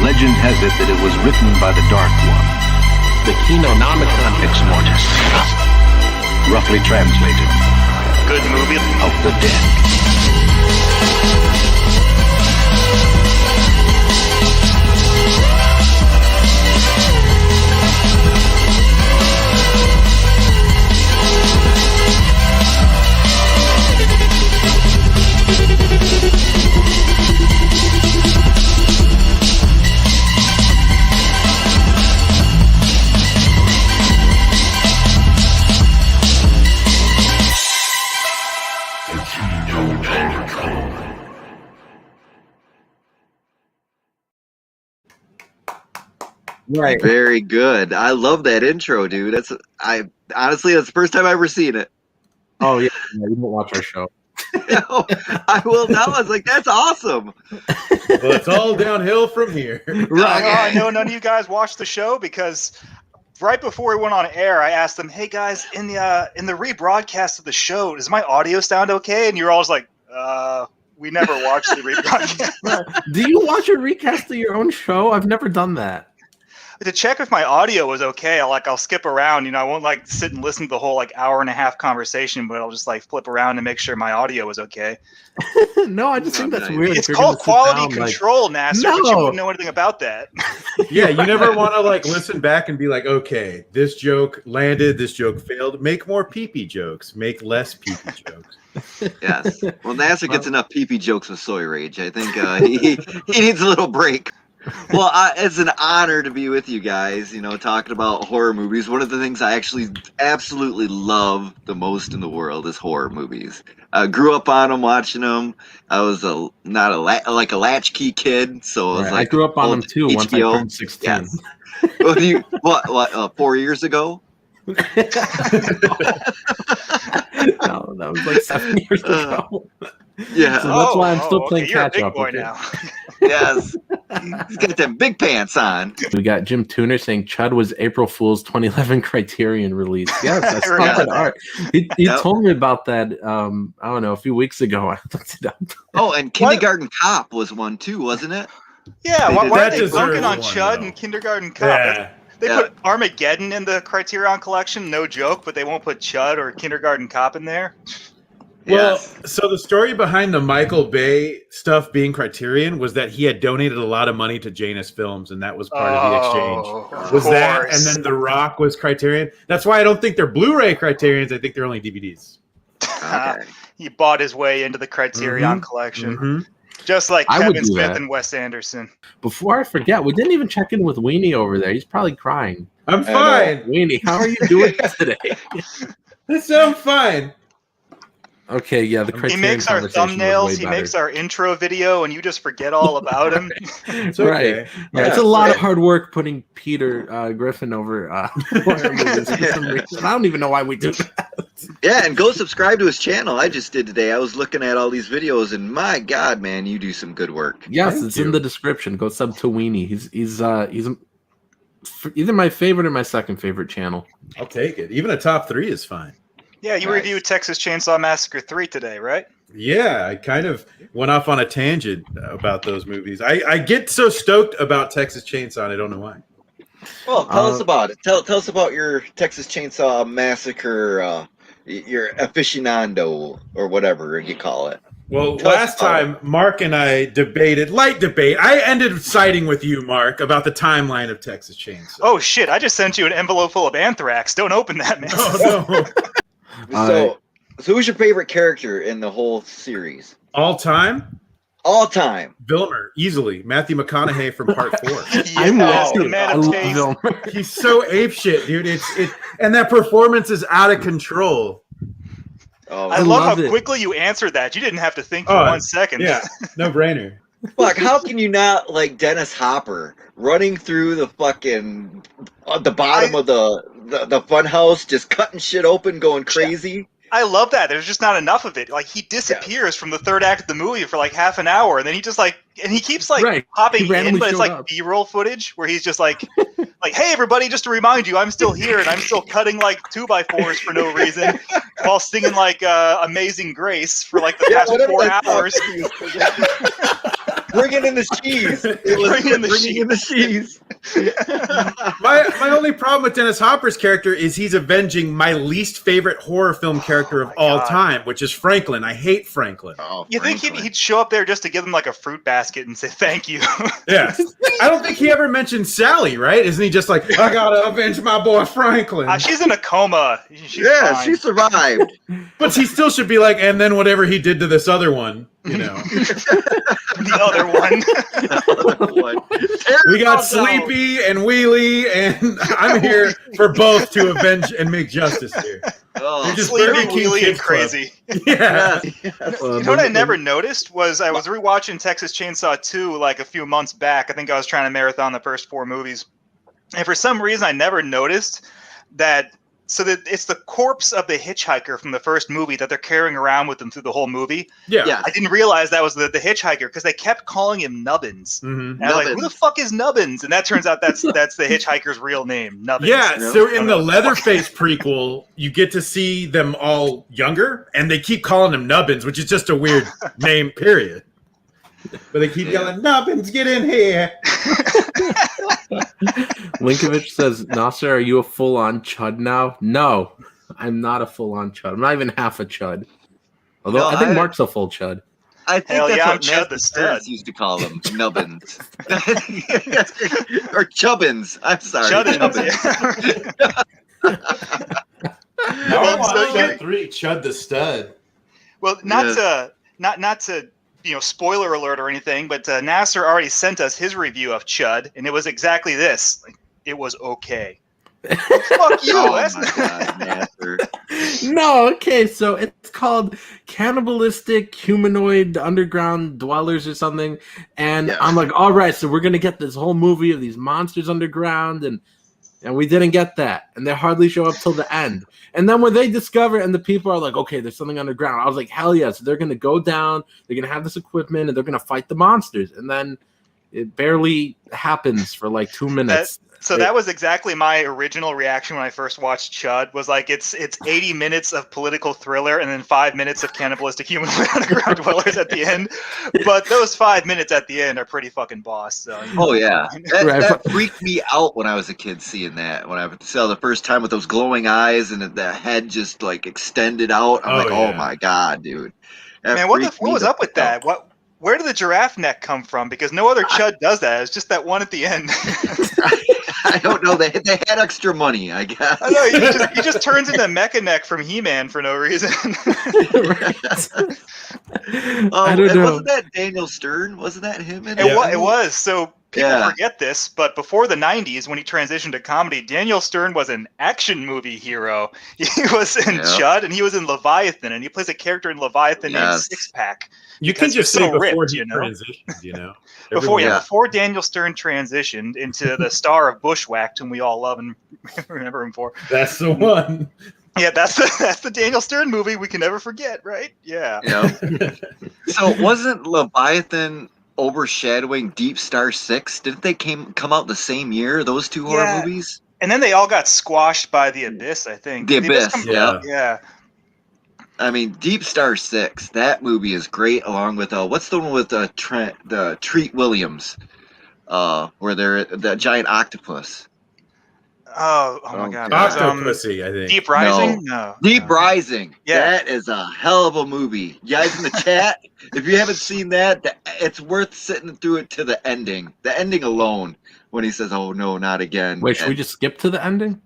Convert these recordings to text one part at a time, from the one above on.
Legend has it that it was written by the Dark One. The Kinonomicon Ex Mortis. Roughly translated, Good movie. of the dead. Right. Very good. I love that intro, dude. Honestly, that's the first time I've ever seen it. Oh yeah, you don't watch our show. I will now. I was like, that's awesome. Well, it's all downhill from here. Right. I know none of you guys watched the show because right before we went on air, I asked them, "Hey guys, in the rebroadcast of the show, does my audio sound okay?" And you're always like, "We never watched the rebroadcast." Do you watch a recast of your own show? I've never done that. To check if my audio was okay, I'll skip around. I won't sit and listen to the whole hour and a half conversation, but I'll just flip around and make sure my audio was okay. No, I just think that's weird. It's called quality control, Nasser, but you wouldn't know anything about that. Yeah, you never want to listen back and be like, okay, this joke landed, this joke failed. Make more pee-pee jokes. Make less pee-pee jokes. Yes. Well, Nasser gets enough pee-pee jokes with Soy Rage. I think he needs a little break. Well, it's an honor to be with you guys, talking about horror movies. One of the things I actually absolutely love the most in the world is horror movies. I grew up on them, watching them. I was not a latchkey kid, so I was I grew up on them too once I turned 16. Yes. What, 4 years ago? No, that was 7 years ago. Yeah. So that's why I'm still playing You're catch a big up. boy now. Yes. He's got them big pants on. We got Jim Tooner saying Chud was April Fool's 2011 Criterion release. Yes, I saw that art. He told me about that, I don't know, a few weeks ago. I looked it up. Oh, and Kindergarten Cop was one too, wasn't it? Yeah, why are they deserves bunking on one, Chud though. and Kindergarten Cop? Yeah. They put Armageddon in the Criterion Collection, no joke, but they won't put Chud or Kindergarten Cop in there. Well, Yes. so the story behind the Michael Bay stuff being Criterion was that he had donated a lot of money to Janus Films, and that was part of the exchange. Was that, and then The Rock was Criterion. That's why I don't think they're Blu-ray Criterions. I think they're only DVDs. Okay. He bought his way into the Criterion Collection, Mhm. just like I would Kevin do Smith that. and Wes Anderson. Before I forget, we didn't even check in with Weenie over there. He's probably crying. I'm fine. Weenie, how are you doing today? I'm fine. Okay, yeah, the He Criterion makes our conversation was thumbnails, way he better. makes our intro video, and you just forget all about him. It's okay. Right. Yeah, it's a lot of hard work putting Peter Griffin over horror movies for some reason. I don't even know why we do that. Yeah, and go subscribe to his channel. I just did today. I was looking at all these videos, and my God, man, you do some good work. Yes, Thank it's you. in the description. Go sub to Weenie. He's either my favorite or my second favorite channel. I'll take it. Even a top 3 is fine. Yeah, you reviewed Texas Chainsaw Massacre 3 today, right? Yeah, I kind of went off on a tangent about those movies. I get so stoked about Texas Chainsaw, and I don't know why. Well, tell us about it. Tell us about your Texas Chainsaw Massacre, your aficionado, or whatever you call it. Well, Tell us last about time, Mark and I debated, light debate. I ended siding with you, Mark, about the timeline of Texas Chainsaw. Oh, shit, I just sent you an envelope full of anthrax. Don't open that, man. Oh, no. So who's your favorite character in the whole series? All time? All time. Vilmer, easily. Matthew McConaughey from part 4. I'm Yes, with the you. man I of love taste. Vilmer. He's so apeshit, dude. And that performance is out of control. Oh, I love love how it. quickly you answered that. You didn't have to think for 1 second. Yeah, no brainer. fuck! How can you not like Dennis Hopper running through the fucking the bottom of the fun house, just cutting shit open, going crazy? I love that. There's just not enough of it. Like, he disappears from the third act of the movie for like half an hour, and then he just and he keeps popping He randomly in, but it's showed like up. B-roll footage where he's just like, hey everybody, just to remind you, I'm still here and I'm still cutting like 2x4s for no reason while singing like Amazing Grace for like the past 4 hours. bringing in the cheese. It was bringing in the cheese. My only problem with Dennis Hopper's character is he's avenging my least favorite horror film character of all time, which is Franklin. I hate Franklin. Oh, you think he'd show up there just to give them like a fruit basket and say thank you? Yeah. I don't think he ever mentioned Sally, right? Isn't he just like, I gotta avenge my boy Franklin? She's in a coma. She's fine. She survived. But he still should be like, and then whatever he did to this other one, you know. The other one. We got Sleepy and Wheelie, and I'm here for both to avenge and make justice here. Oh, Sleepy, Wheelie, and Crazy. Yeah. You know what I never noticed was I was rewatching Texas Chainsaw 2 like a few months back. I think I was trying to marathon the first 4 movies. And for some reason, I never noticed that. So that it's the corpse of the hitchhiker from the first movie that they're carrying around with them through the whole movie. Yeah. I didn't realize that was the hitchhiker because they kept calling him Nubbins. Mm-hmm. And I was like, who the fuck is Nubbins? And that turns out that's the hitchhiker's real name, Nubbins. Yeah, so in the Leatherface prequel, you get to see them all younger, and they keep calling him Nubbins, which is just a weird name, period. But they keep yelling, Nubbins, get in here. Linkovich says, Nasser, are you a full-on Chud now? No, I'm not a full-on Chud. I'm not even half a Chud. Although I think Mark's a full Chud. I think that's what Chud the Stud used to call them, Nubbins. Or Chubbins. I'm sorry. Chubbins. Chud the Stud. Well, not to spoiler alert or anything, but Nasser already sent us his review of Chud, and it was exactly this. It was okay. Fuck you. Oh my God, Nasser. No, okay, so it's called Cannibalistic Humanoid Underground Dwellers or something, and I'm like, all right, so we're gonna get this whole movie of these monsters underground, and we didn't get that, and they hardly show up till the end. And then when they discover, and the people are like, okay, there's something underground, I was like, hell yes, they're going to go down, they're going to have this equipment, and they're going to fight the monsters. And then it barely happens for like 2 minutes. That was exactly my original reaction when I first watched Chud, was like, it's 80 minutes of political thriller and then 5 minutes of cannibalistic humanoid underground dwellers at the end. But those 5 minutes at the end are pretty fucking boss. So, that freaked me out when I was a kid seeing that. When I saw the first time with those glowing eyes and the head just like extended out. I'm oh my God, dude. Man, what was up with that? Where did the giraffe neck come from? Because no other Chud does that. It's just that one at the end. I don't know. They had extra money, I guess. I know. He just turns into Mecha Neck from He-Man for no reason. I don't know. Wasn't that Daniel Stern? Wasn't that him? It was. So people forget this, but before the 90s, when he transitioned to comedy, Daniel Stern was an action movie hero. He was in Chud, and he was in Leviathan, and he plays a character in Leviathan named Six Pack. You can just say before he transitioned, Before Daniel Stern transitioned into the star of Bushwhacked, whom we all love and remember him for. That's the one. Yeah, that's the Daniel Stern movie we can never forget, right? Yeah. So wasn't Leviathan overshadowing Deep Star 6? Didn't they come out the same year, those two horror movies? And then they all got squashed by The Abyss, I think. The Abyss, yeah. I mean, Deep Star 6, that movie is great, along with, what's the one with the Treat Williams, where they're the giant octopus? Oh my God. Octopussy, I think. Deep Rising? No. Deep Rising. Yeah. That is a hell of a movie. You guys in the chat, if you haven't seen that, it's worth sitting through it to the ending. The ending alone, when he says, oh no, not again. Wait, should we just skip to the ending?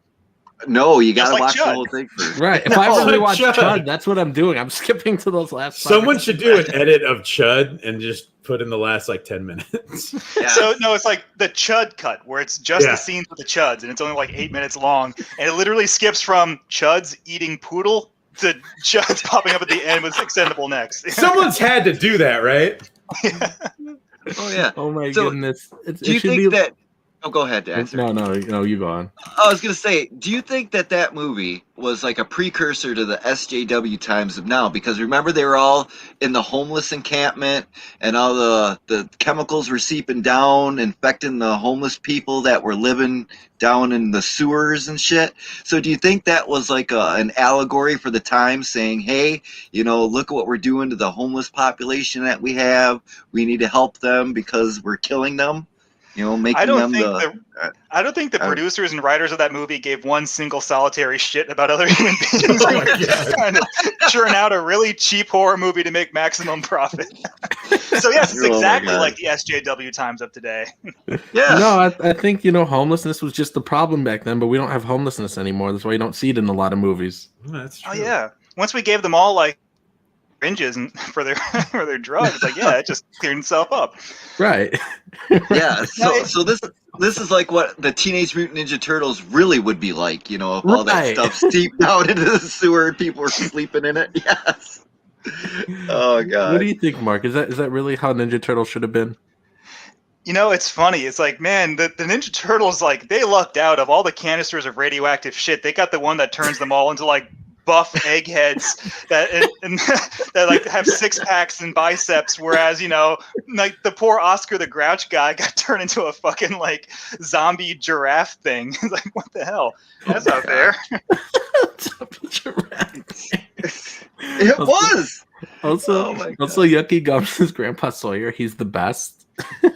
No, you gotta watch the whole thing first. Right. If I ever rewatch Chud, that's what I'm doing. I'm skipping to those last 5 Someone should do an edit of Chud and just put in the last 10 minutes. So no, it's like the Chud cut, where it's just the scenes with the Chuds, and it's only 8 minutes long, and it literally skips from Chuds eating poodle to Chuds popping up at the end with extendable necks. Someone's had to do that, right? Oh yeah. Oh my goodness. Do you think that? Oh, go ahead, answer. No, you go on. I was gonna say, do you think that movie was like a precursor to the SJW times of now? Because remember, they were all in the homeless encampment, and all the chemicals were seeping down, infecting the homeless people that were living down in the sewers and shit. So, do you think that was like an allegory for the time, saying, "Hey, look at what we're doing to the homeless population that we have. We need to help them because we're killing them." Making I don't them think the producers and writers of that movie gave one single solitary shit about other human beings. They were just trying to churn out a really cheap horror movie to make maximum profit. So yes, it's exactly like the SJW times of today. Yeah. No, I think homelessness was just the problem back then, but we don't have homelessness anymore. That's why you don't see it in a lot of movies. That's true. Oh yeah. Once we gave them all like binges and for their drugs, like it just cleared itself up. Right. Yeah. So this is like what the Teenage Mutant Ninja Turtles really would be like, if all that stuff seeped out into the sewer and people were sleeping in it. Yes. Oh god. What do you think, Mark? Is that really how Ninja Turtles should have been? It's funny. It's like, man, the Ninja Turtles, like, they lucked out. Of all the canisters of radioactive shit, they got the one that turns them all into like buff eggheads that that like have six packs and biceps, whereas like the poor Oscar the Grouch guy got turned into a fucking like zombie giraffe thing. It's like, what the hell? That's not fair. Zombie giraffe. It was. Also, Yucky Gums is Grandpa Sawyer. He's the best.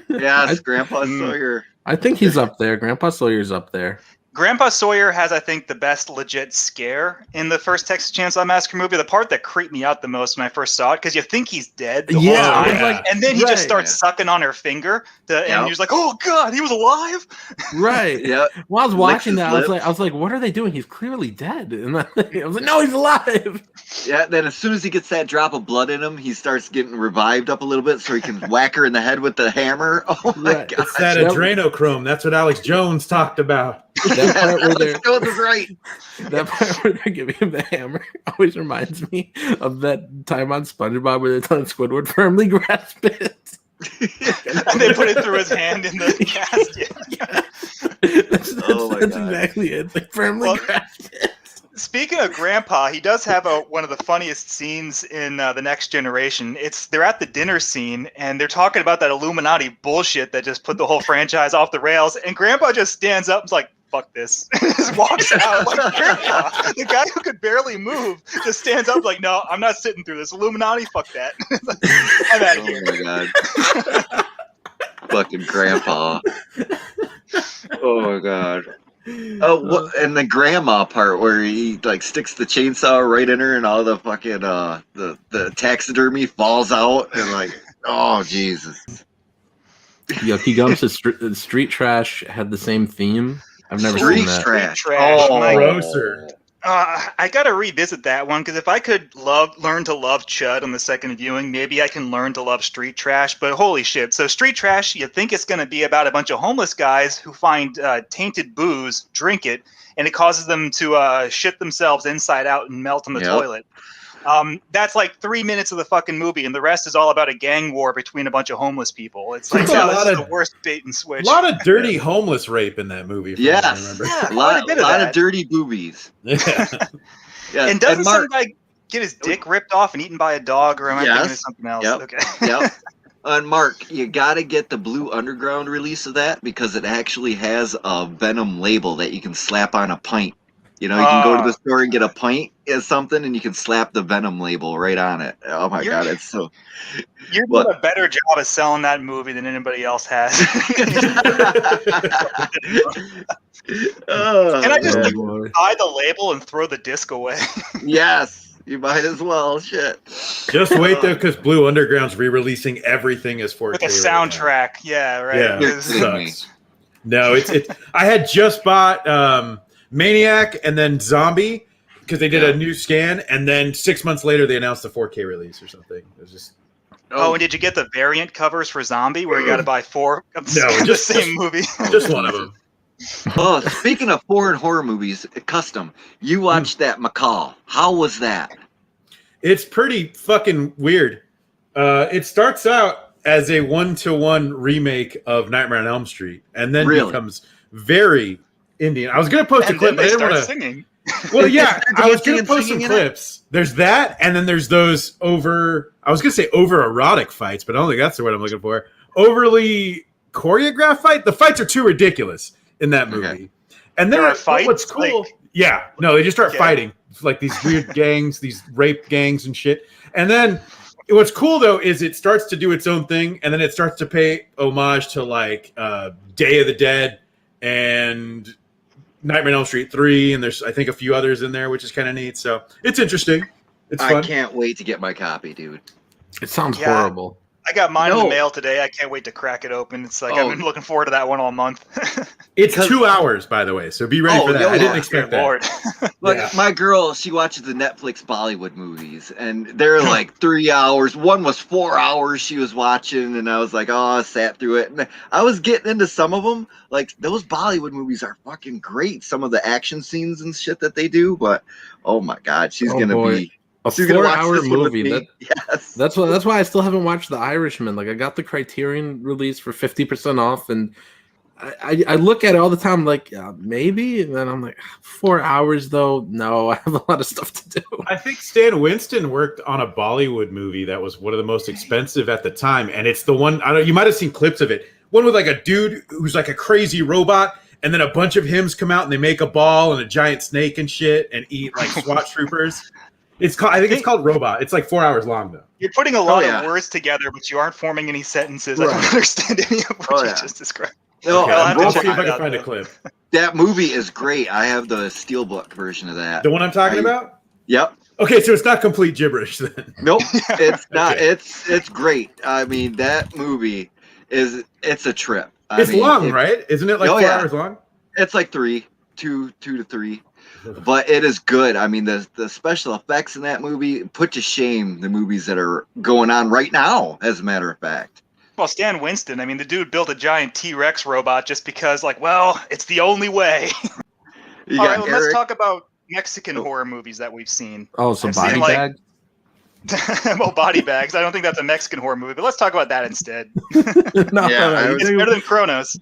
Yes, Grandpa Sawyer. I think he's up there. Grandpa Sawyer's up there. Grandpa Sawyer has, I think, the best legit scare in the first Texas Chainsaw Massacre movie. The part that creeped me out the most when I first saw it, because you think he's dead the whole time, like, and then he just starts sucking on her finger, and you're like, "Oh God, he was alive!" Right. Yeah. While I was watching that, I was like, "What are they doing? He's clearly dead." And I was like, "No, he's alive." Yeah. Then as soon as he gets that drop of blood in him, he starts getting revived up a little bit, so he can whack her in the head with the hammer. Oh my god! It's that adrenochrome. That's what Alex Jones talked about. That part where they're That part where they're giving him the hammer always reminds me of that time on SpongeBob where they're telling Squidward firmly grasp it. And they put it through his hand in the cast. Yeah. That's exactly it. It's like firmly grasp it. Speaking of Grandpa, he does have one of the funniest scenes in The Next Generation. They're at the dinner scene, and they're talking about that Illuminati bullshit that just put the whole franchise off the rails, and Grandpa just stands up and is like, fuck this. Just walks out. Like, Grandpa, the guy who could barely move, just stands up like, no, I'm not sitting through this. Illuminati, fuck that. I'm out of here. Oh my god. Fucking Grandpa. Oh my god. Oh, and the grandma part where he like sticks the chainsaw right in her, and all the fucking the taxidermy falls out, and like, oh Jesus. Yucky Gums is Street Trash had the same theme. I've never seen that. Street Trash. Oh, grosser. I got to revisit that one, because if I could learn to love Chud on the second viewing, maybe I can learn to love Street Trash. But holy shit. So Street Trash, you think it's going to be about a bunch of homeless guys who find tainted booze, drink it, and it causes them to shit themselves inside out and melt in the toilet. That's like 3 minutes of the fucking movie, and the rest is all about a gang war between a bunch of homeless people. It's like, this is the worst bait and switch. A lot of dirty homeless rape in that movie. Yes. I remember. Yeah, A lot of dirty boobies. Yeah. Yeah. And doesn't some guy get his dick ripped off and eaten by a dog, or am I thinking of something else? Yep. Okay. Yep. And Mark, you got to get the Blue Underground release of that, because it actually has a Venom label that you can slap on a pint. You can go to the store and get a pint or something, and you can slap the Venom label right on it. Oh my god, it's so. You're doing a better job of selling that movie than anybody else has. Can I just buy the label and throw the disc away? Yes, you might as well. Shit. Just wait though, because Blue Underground's re-releasing everything as 4K with a soundtrack. Yeah, right. Yeah, You're it kidding me. sucks. No, it's. I had just bought Maniac and then Zombie, because they did a new scan, and then 6 months later they announced the 4K release or something. It was just. Oh, and did you get the variant covers for Zombie, where you got to buy 4 of the same movie? Just one of them. Oh, speaking of foreign horror movies, custom, you watched that McCall. How was that? It's pretty fucking weird. It starts out as a 1-to-1 remake of Nightmare on Elm Street, and then Really? becomes very Indian. I was going to post a And clip, then but I they didn't start want to. singing. Well, yeah, They're I was dancing going to and post some singing in it? clips. There's that, and then there's those over. I was going to say over erotic fights, but I don't think that's the word I'm looking for. Overly choreographed fight. The fights are too ridiculous in that movie. Okay. And then There are fights? what's cool? Like- yeah, no, they just start Okay. fighting like these weird gangs, these rape gangs and shit. And then what's cool though is it starts to do its own thing, and then it starts to pay homage to like Day of the Dead and Nightmare on Elm Street 3, and there's I think a few others in there, which is kind of neat. So it's interesting. It's I fun. can't wait to get my copy, dude. It sounds Yeah. horrible. I got mine in No. the mail today. I can't wait to crack it open. It's like Oh. I've been looking forward to that one all month. It's Because- 2 hours, by the way, so be ready Oh, for that. yeah, I didn't yeah. expect Good that. Lord. Look, Yeah. my girl, she watches the Netflix Bollywood movies, and they're like 3 hours. One was 4 hours she was watching, and I was like, oh, I sat through it. And I was getting into some of them. Like, those Bollywood movies are fucking great. Some of the action scenes and shit that they do, but oh my God, she's Oh, going to boy. be. A She's gonna watch 4-hour this one with movie. me. Yes. That's why I still haven't watched The Irishman. Like I got the Criterion release for 50% off, and I look at it all the time like maybe, and then I'm like 4 hours though. No, I have a lot of stuff to do. I think Stan Winston worked on a Bollywood movie that was one of the most expensive at the time, and it's the one I don't. You might have seen clips of it. One with like a dude who's like a crazy robot, and then a bunch of hymns come out and they make a ball and a giant snake and shit and eat like SWAT troopers. It's called. I think it's called Robot. It's like 4 hours long though. You're putting a lot yeah. of words together, but you aren't forming any sentences. Right. I don't understand any of what Oh, you yeah. just described. No, Okay, I'll have to I'll check see if I it can out, find a though. clip. that movie is great. I have the Steelbook version of that. The one I'm talking about. Yep. Okay, so it's not complete gibberish then. Nope, it's not. Okay. It's great. I mean, that movie it's a trip. It's long, right? Isn't it like 4 yeah. hours long? It's like two to three, but it is good. I mean, the special effects in that movie put to shame the movies that are going on right now. As a matter of fact, Well, Stan Winston, I mean, the dude built a giant T-Rex robot just because, like, well, it's the only way. you All got right, well, Eric. let's talk about Mexican horror movies that we've seen. Oh, so I've seen, Body like- Bag. Well, Body Bags. I don't think that's a Mexican horror movie, but let's talk about that instead. No, Yeah, I It's better than Kronos.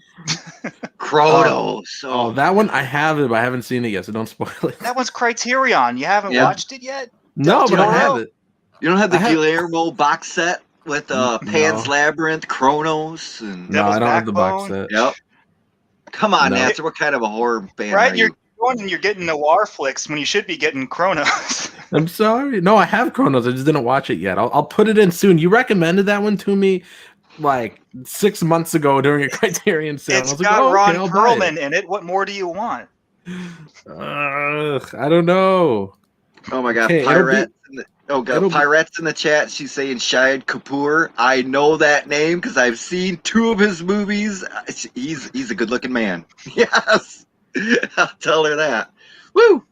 Kronos. Oh, that one I have it, but I haven't seen it yet, so don't spoil it. That one's Criterion. You haven't Yeah. watched it yet? No, Do but you I have know? it. You don't have the I have- Guillermo box set with Pan's No. Labyrinth, Kronos, and No, Devil's I don't have the box Backbone? set. yep. Come on, No. Nancy. What kind of a horror fan Right? are You're you? going and you're getting noir flicks when you should be getting Kronos. I'm sorry. No, I have Chronos. I just didn't watch it yet. I'll put it in soon. You recommended that one to me like 6 months ago during a Criterion sale. It's I was like, got oh, Ron okay, I'll buy Perlman in it. What more do you want? Ugh, I don't know. Oh my God, Okay, it'll Pirates! Oh it'll God, be- Pirates in the chat. She's saying Shahid Kapoor. I know that name because I've seen 2 of his movies. He's a good-looking man. Yes, I'll tell her that. Woo!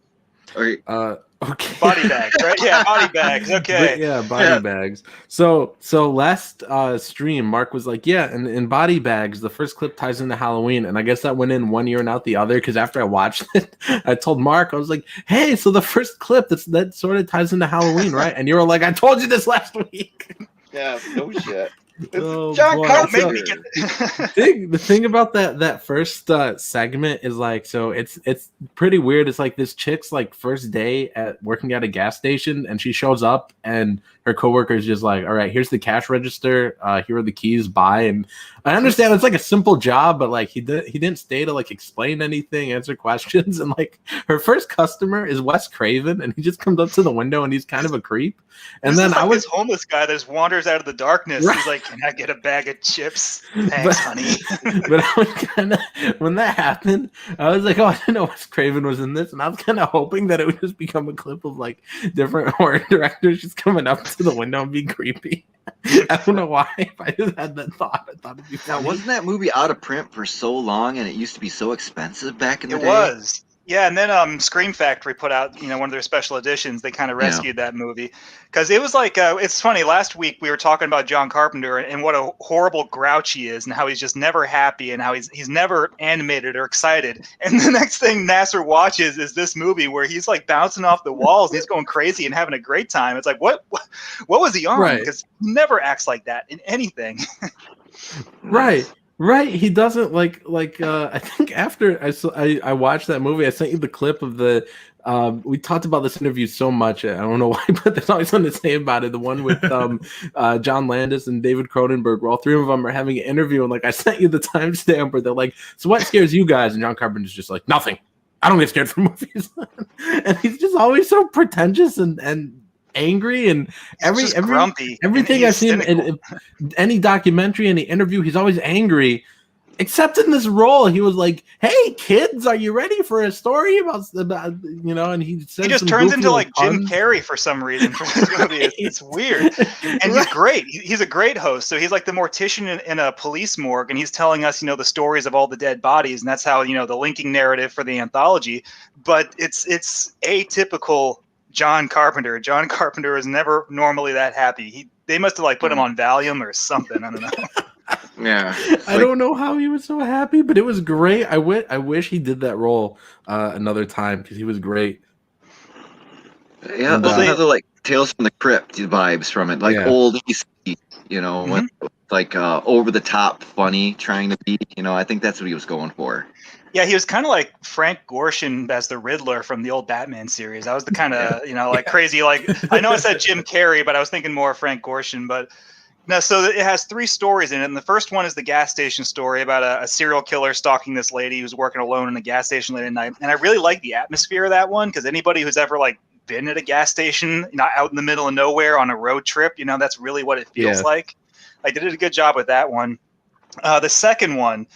All right. Okay. Body bags, right? Yeah, body bags. Okay. But yeah, body Yeah. bags. So last stream, Mark was like, yeah, and in body bags, the first clip ties into Halloween, and I guess that went in one ear and out the other. Because after I watched it, I told Mark, I was like, hey, so the first clip that sort of ties into Halloween, right? And you were like, I told you this last week. Yeah, no shit. Oh, John boy. Don't make Carpenter. me get The thing about that first segment is like, so it's pretty weird. It's like this chick's like first day at working at a gas station, and she shows up and her coworker is just like, all right, here's the cash register, here are the keys, buy. And I understand it's like a simple job, but like he didn't stay to like explain anything, answer questions. And like her first customer is Wes Craven, and he just comes up to the window and he's kind of a creep. And This then is like I was this homeless guy that just wanders out of the darkness. Right. He's like, "Can I get a bag of chips? But- Thanks, honey." but I was kind of, when that happened, I was like, oh, I didn't know Wes Craven was in this, and I was kind of hoping that it would just become a clip of like different horror directors just coming up to the window and being creepy. I don't know why, if I just had that thought. I thought it'd be Now, funny. wasn't that movie out of print for so long, and it used to be so expensive back in the It day? was. Yeah, and then Scream Factory put out, one of their special editions. They kind of rescued that movie because it was like, it's funny. Last week we were talking about John Carpenter and what a horrible grouch he is, and how he's just never happy, and how he's never animated or excited. And the next thing Nasser watches is this movie where he's like bouncing off the walls, and he's going crazy and having a great time. It's like, what was he on? Because he never acts like that in anything. Right. Right, he doesn't like. I think after I watched that movie, I sent you the clip of the. We talked about this interview so much. I don't know why, but there's always something to say about it. The one with John Landis and David Cronenberg, where all three of them are having an interview, and like I sent you the timestamp where they're like, "So what scares you guys?" And John Carpenter's just like, "Nothing. I don't get scared from movies," and he's just always so pretentious and angry, and grumpy. Everything I've seen in any documentary, any interview, he's always angry. Except in this role, he was like, "Hey kids, are you ready for a story about And he just turns into like Jim Carrey for some reason. It's weird, and he's great. He's a great host. So he's like the mortician in a police morgue, and he's telling us, the stories of all the dead bodies, and that's how the linking narrative for the anthology. But it's atypical. John Carpenter. John Carpenter is never normally that happy. They must have like put him on Valium or something. I don't know. Yeah, I don't know how he was so happy, but it was great. I wish he did that role another time because he was great. Yeah, there's another like Tales from the Crypt vibes from it, like old EC, with like over the top funny, trying to be. I think that's what he was going for. Yeah, he was kind of like Frank Gorshin as the Riddler from the old Batman series. That was the kind of, like crazy, like, I know I said Jim Carrey, but I was thinking more of Frank Gorshin. But no, so it has 3 stories in it. And the first one is the gas station story about a serial killer stalking this lady who's working alone in a gas station late at night. And I really like the atmosphere of that one, because anybody who's ever like been at a gas station, out in the middle of nowhere on a road trip, that's really what it feels like. They did a good job with that one. The second one,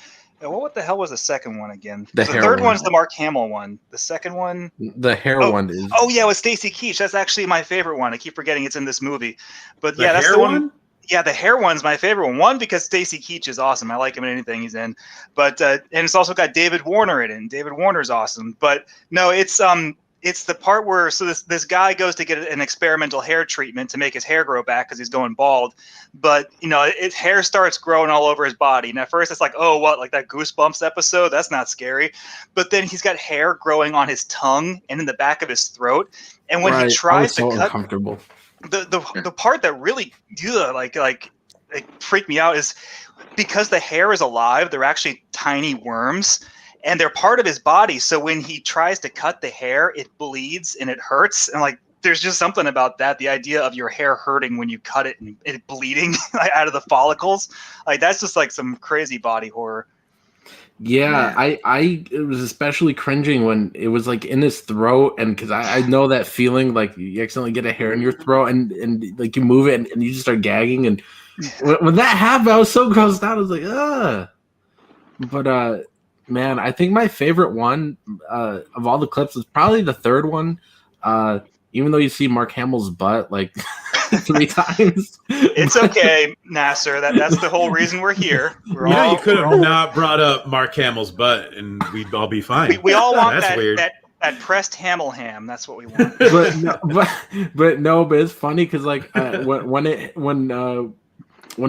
what the hell was the second one again? The third one is the Mark Hamill one. The second one, the hair one is. Oh yeah, with Stacy Keach. That's actually my favorite one. I keep forgetting it's in this movie. But the that's hair the one. Yeah, the hair one's my favorite one. One, because Stacy Keach is awesome. I like him in anything he's in. But and it's also got David Warner in it. And David Warner's awesome. But no, it's the part where this guy goes to get an experimental hair treatment to make his hair grow back because he's going bald. But his hair starts growing all over his body. And at first it's like, oh, what, like that Goosebumps episode? That's not scary. But then he's got hair growing on his tongue and in the back of his throat. And when he tries to cut, uncomfortable. The part that really freaked me out is because the hair is alive, they're actually tiny worms. And they're part of his body. So when he tries to cut the hair, it bleeds and it hurts. And like, there's just something about that. The idea of your hair hurting when you cut it and it bleeding out of the follicles. Like, that's just like some crazy body horror. Yeah, I it was especially cringing when it was like in his throat, and because I know that feeling, like you accidentally get a hair in your throat and like you move it and you just start gagging. And when that happened, I was so grossed out. I was like, ugh. But man, I think my favorite one of all the clips is probably the third one. Even though you see Mark Hamill's butt like 3 times. It's okay, Nasser. That's the whole reason we're here. You could have not brought up Mark Hamill's butt and we'd all be fine. We all want that pressed Hamill ham. That's what we want. But it's funny because like when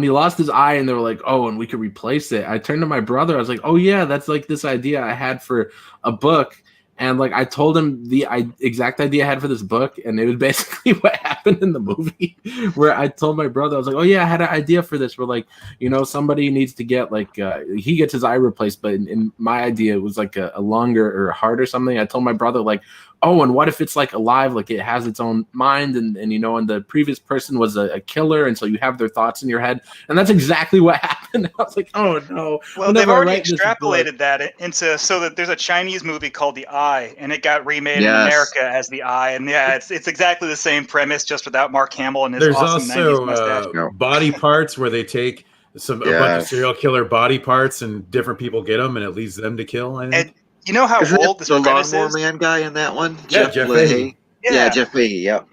he lost his eye and they were like, oh, and we could replace it, I turned to my brother. I was like, oh yeah, that's like this idea I had for a book. And like I told him the exact idea I had for this book, and it was basically what happened in the movie, where I told my brother, I was like, "Oh yeah, I had an idea for this. Where like, somebody needs to get like he gets his eye replaced, but in my idea it was like a longer or heart or something." I told my brother like, "Oh, and what if it's like alive, like it has its own mind, and and the previous person was a killer, and so you have their thoughts in your head." And that's exactly what happened. I was like, "Oh no!" Well, they've already extrapolated that into so that there's a Chinese movie called The Eye, and it got remade in America as The Eye, and yeah, it's exactly the same premise, just without Mark Hamill and his awesome 90s mustache. Body parts where they take a bunch of serial killer body parts and different people get them, and it leads them to kill. I think. And you know how old this the premise Lawnmower is? Man guy in that one? Yeah, Jeff Fahey. Yeah, Jeff Fahey. Yep.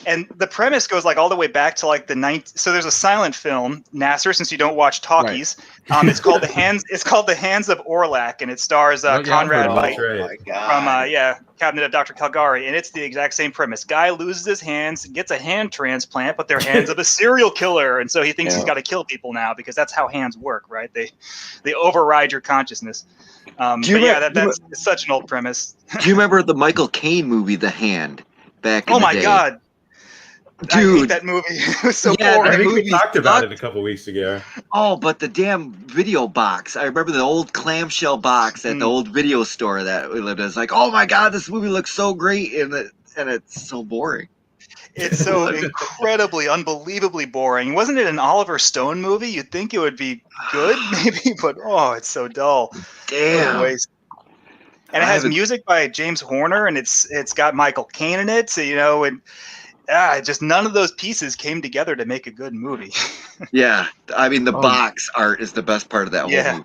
And the premise goes like all the way back to like the So there's a silent film, Nasser, since you don't watch talkies. Right. It's called the Hands. It's called The Hands of Orlak, and it stars Conrad Veidt from Cabinet of Dr. Caligari, and it's the exact same premise. Guy loses his hands, gets a hand transplant, but they're hands of a serial killer, and so he thinks he's got to kill people now because that's how hands work, right? They override your consciousness. That's such an old premise. Do you remember the Michael Caine movie, The Hand? Back in the day? Oh my God. Dude, I hate that movie. It was so boring. I think we talked about it a couple weeks ago. Oh, but the damn video box. I remember the old clamshell box at the old video store that we lived in. It's like, oh my God, this movie looks so great, and it's so boring. It's so incredibly, unbelievably boring. Wasn't it an Oliver Stone movie? You'd think it would be good, maybe, but it's so dull. Damn. And it has music by James Horner, and it's got Michael Caine in it, so, and just none of those pieces came together to make a good movie. Yeah, I mean the box art is the best part of that whole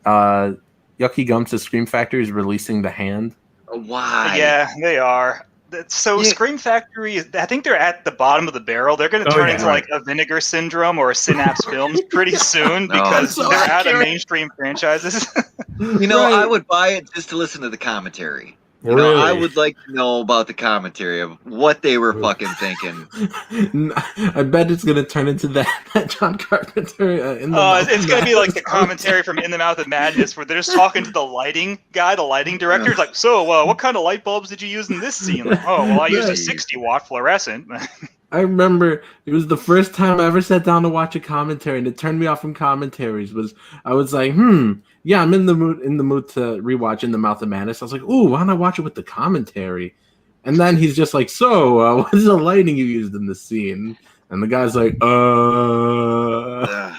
movie. Yucky Gums' Scream Factory is releasing The Hand. Why? Yeah, they are. So Scream Factory, I think they're at the bottom of the barrel. They're going to turn into like a Vinegar Syndrome or a Synapse Films pretty soon because they're out of mainstream franchises. I would buy it just to listen to the commentary. Really? I would like to know about the commentary of what they were fucking thinking. I bet it's going to turn into that John Carpenter. It's going to be like the commentary from In the Mouth of Madness where they're just talking to the lighting guy, the lighting director. It's like, so what kind of light bulbs did you use in this scene? Like, I used a 60-watt fluorescent. I remember it was the first time I ever sat down to watch a commentary, and it turned me off from commentaries. I was like, yeah, I'm in the mood to rewatch In the Mouth of Madness. I was like, ooh, why don't I watch it with the commentary? And then he's just like, so what is the lighting you used in the scene? And the guy's like, I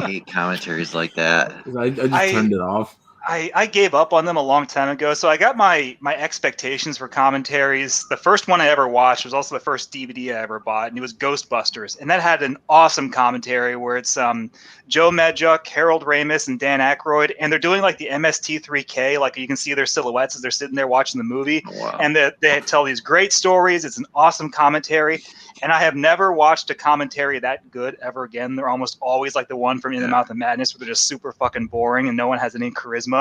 hate commentaries like that. I just turned it off. I gave up on them a long time ago. So I got my expectations for commentaries. The first one I ever watched was also the first DVD I ever bought, and it was Ghostbusters. And that had an awesome commentary where it's Joe Medjuk, Harold Ramis, and Dan Aykroyd. And they're doing like the MST3K. Like you can see their silhouettes as they're sitting there watching the movie. Oh, wow. And they tell these great stories. It's an awesome commentary. And I have never watched a commentary that good ever again. They're almost always like the one from In the Mouth of Madness where they're just super fucking boring and no one has any charisma.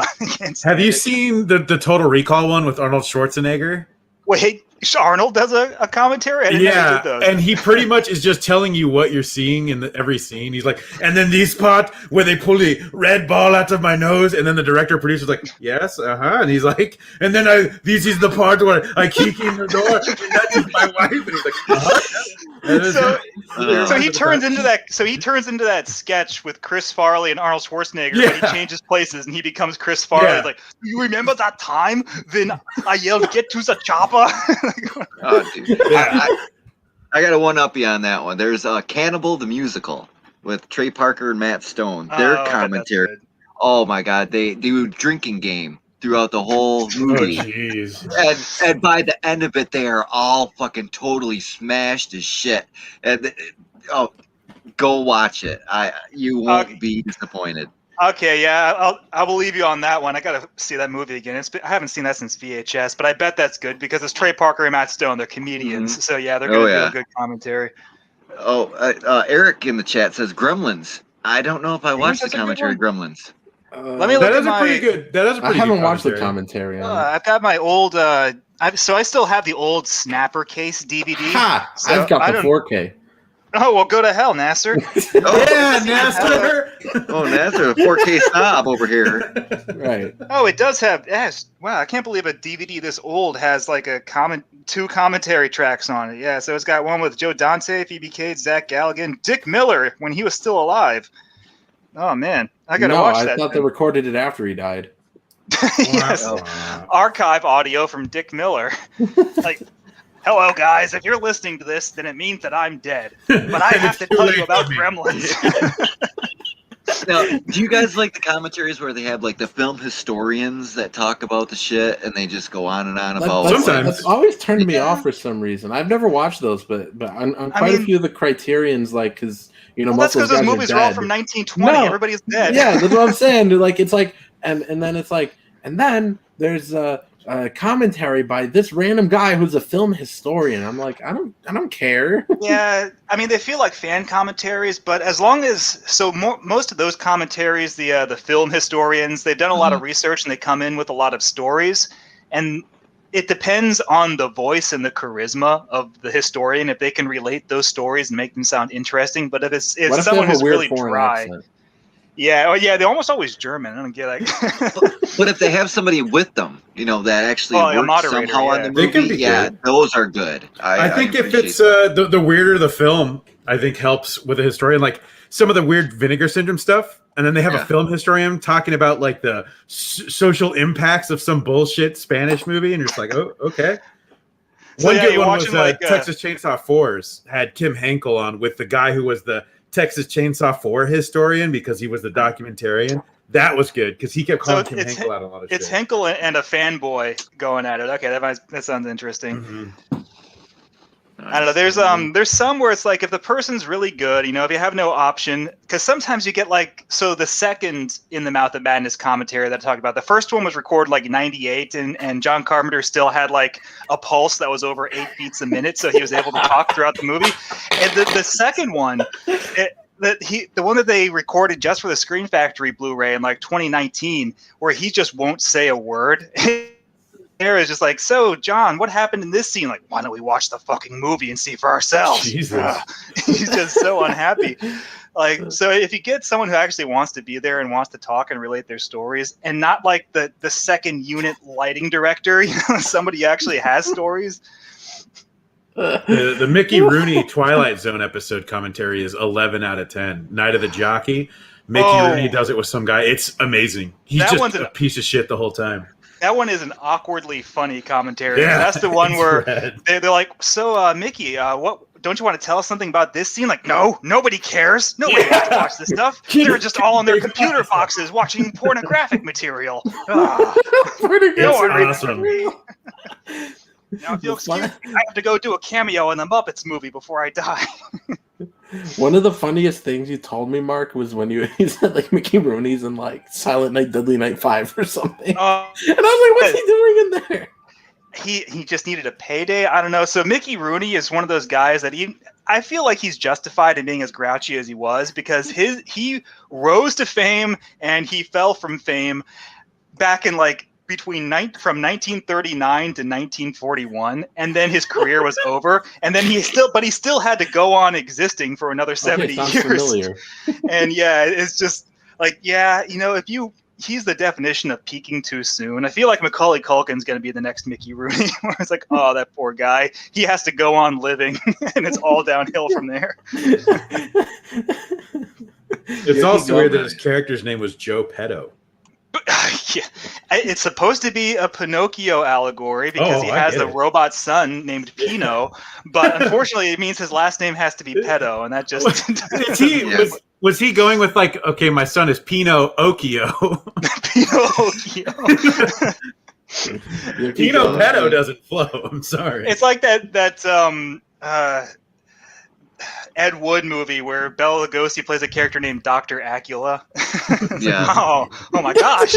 Have you seen the Total Recall one with Arnold Schwarzenegger? Wait, Arnold does a commentary? I didn't know he did those. And he pretty much is just telling you what you're seeing in every scene. He's like, and then these spot where they pull the red ball out of my nose, and then the director producer's like, yes, and he's like, and then this is the part where I kick in the door, and that is my wife, and he's like, So he turns into that. So he turns into that sketch with Chris Farley and Arnold Schwarzenegger when he changes places and he becomes Chris Farley. Yeah. Like, do you remember that time when I yelled, "Get to the chopper"? Dude. I got a one-up you on that one. There's Cannibal the Musical with Trey Parker and Matt Stone. Their commentary. Oh my God, they do a drinking game throughout the whole movie. And by the end of it, they are all fucking totally smashed as shit. And go watch it. You won't be disappointed. Okay, yeah, I'll believe you on that one. I gotta see that movie again. I haven't seen that since VHS, but I bet that's good because it's Trey Parker and Matt Stone. They're comedians, so yeah, they're gonna do a good commentary. Eric in the chat says Gremlins. I don't know if I watched the commentary of Gremlins. Let me look at my. I haven't watched the commentary. I've got my old. So I still have the old Snapper Case DVD. I've got the 4K. Oh, well, go to hell, Nasser. Nasser. Nasser, a 4K snob over here. Right. Oh, it does have. Wow, I can't believe a DVD this old has like two commentary tracks on it. Yeah, so it's got one with Joe Dante, Phoebe Cates, Zach Galligan, Dick Miller when he was still alive. Oh man, I gotta watch that. I thought they recorded it after he died. Yes, archive audio from Dick Miller. Like, hello guys, if you're listening to this, then it means that I'm dead. But I have to tell you about Gremlins. Now, do you guys like the commentaries where they have like the film historians that talk about the shit and they just go on and on about? Sometimes that's always turned me off for some reason. I've never watched those, but on quite a few of the criterions, like because that's because those movies are all from 1920. Everybody's dead. Yeah, that's what I'm saying. Like it's like, and then it's like, and then there's commentary by this random guy who's a film historian. I'm like, I don't care. Yeah, I mean, they feel like fan commentaries, but as long as most of those commentaries, the film historians, they've done a lot of research and they come in with a lot of stories, and it depends on the voice and the charisma of the historian if they can relate those stories and make them sound interesting. But if someone who's really dry. Accent? Yeah, they almost always German. I don't get it. But if they have somebody with them, that actually works somehow on the movie, they can be good. Those are good. I think if it's the weirder the film, I think helps with a historian, like some of the weird Vinegar Syndrome stuff, and then they have a film historian talking about like the social impacts of some bullshit Spanish movie, and you're just like, oh, okay. So, one good one was Texas Chainsaw 4's had Kim Henkel on with the guy who was the Texas Chainsaw 4 historian because he was the documentarian. That was good because he kept calling Kim Henkel out a lot of shit. It's Henkel and a fanboy going at it. Okay, that sounds interesting. Mm-hmm. I don't know. There's some where it's like if the person's really good, if you have no option, because sometimes you get the second In the Mouth of Madness commentary that I talked about. The first one was recorded like 98, and John Carpenter still had like a pulse that was over 8 beats a minute, so he was able to talk throughout the movie. And the second one, the one that they recorded just for the Screen Factory Blu-ray in like 2019, where he just won't say a word. There is just like, so John, what happened in this scene? Like, why don't we watch the fucking movie and see for ourselves? Jesus. He's just so unhappy. Like, so if you get someone who actually wants to be there and wants to talk and relate their stories, and not like the second unit lighting director, somebody who actually has stories. The Mickey Rooney Twilight Zone episode commentary is 11 out of 10. Night of the Jockey. Mickey Rooney does it with some guy. It's amazing. He's just a piece of shit the whole time. That one is an awkwardly funny commentary. Yeah, that's the one where they're like, so Mickey, what don't you want to tell us something about this scene? Like, no, nobody cares. Nobody wants to watch this stuff. They're just all on their computer boxes watching pornographic material. It's awesome. Now, if you'll excuse me, I have to go do a cameo in the Muppets movie before I die. One of the funniest things you told me, Mark, was when you said like Mickey Rooney's in like Silent Night, Deadly Night 5 or something. And I was like, what's he doing in there? He just needed a payday. I don't know. So Mickey Rooney is one of those guys that I feel like he's justified in being as grouchy as he was, because he rose to fame and he fell from fame back in like from 1939 to 1941, and then his career was over, and then he still had to go on existing for another 70 years. Familiar. And it's just like, he's the definition of peaking too soon. I feel like Macaulay Culkin's going to be the next Mickey Rooney, where it's like, oh, that poor guy, he has to go on living, and it's all downhill from there. It's also weird that his character's name was Joe Petto. Yeah, it's supposed to be a Pinocchio allegory because he has a robot son named Pino, but unfortunately it means his last name has to be Petto, and that just was he going with like, okay, my son is Pino Occhio? Pino Occhio. Pino Petto doesn't flow. I'm sorry. It's like that Ed Wood movie where Bela Lugosi plays a character named Dr. Acula. Yeah. Oh my gosh.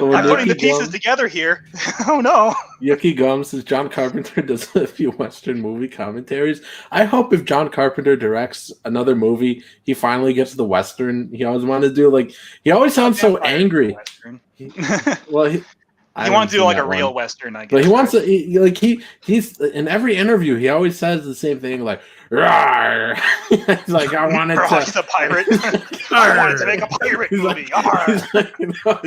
I'm putting the pieces together here. Oh no. Yucky Gum says John Carpenter does a few Western movie commentaries. I hope if John Carpenter directs another movie, he finally gets the Western he always wanted to do. Like, he always sounds so angry. You want to do like a real Western, I guess. But he wants to, he's in every interview, he always says the same thing, like, rawr. He's like, I wanted to. He's a pirate. I wanted to make a pirate movie.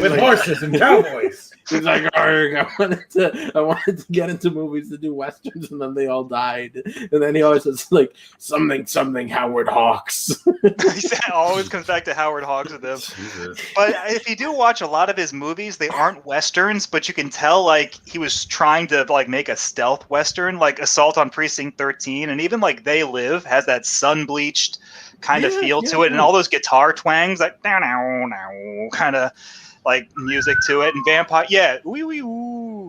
With horses and cowboys. He's like, I wanted to get into movies to do Westerns, and then they all died. And then he always says, like, something Howard Hawks. He always comes back to Howard Hawks with him. Jesus. But if you do watch a lot of his movies, they aren't Westerns, but you can tell, like, he was trying to, like, make a stealth Western, like Assault on Precinct 13, and even, like, They Live has that sun-bleached kind of feel to it, and all those guitar twangs, like, kind of like music to it, and Vampire, wee wee woo.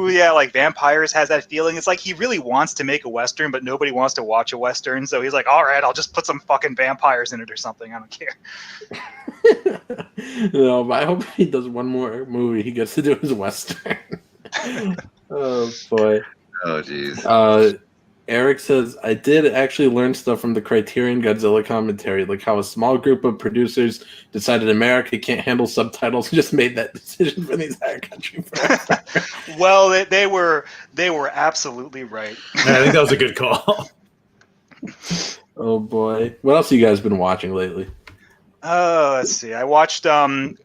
Yeah, like Vampires has that feeling. It's like he really wants to make a Western, but nobody wants to watch a Western. So he's like, all right, I'll just put some fucking vampires in it or something. I don't care. No, but I hope he does one more movie. He gets to do his Western. Oh, boy. Oh, jeez. Eric says, I did actually learn stuff from the Criterion Godzilla commentary, like how a small group of producers decided America can't handle subtitles and just made that decision for the entire country. Well, they were absolutely right. Yeah, I think that was a good call. Oh, boy. What else have you guys been watching lately? Let's see. I watched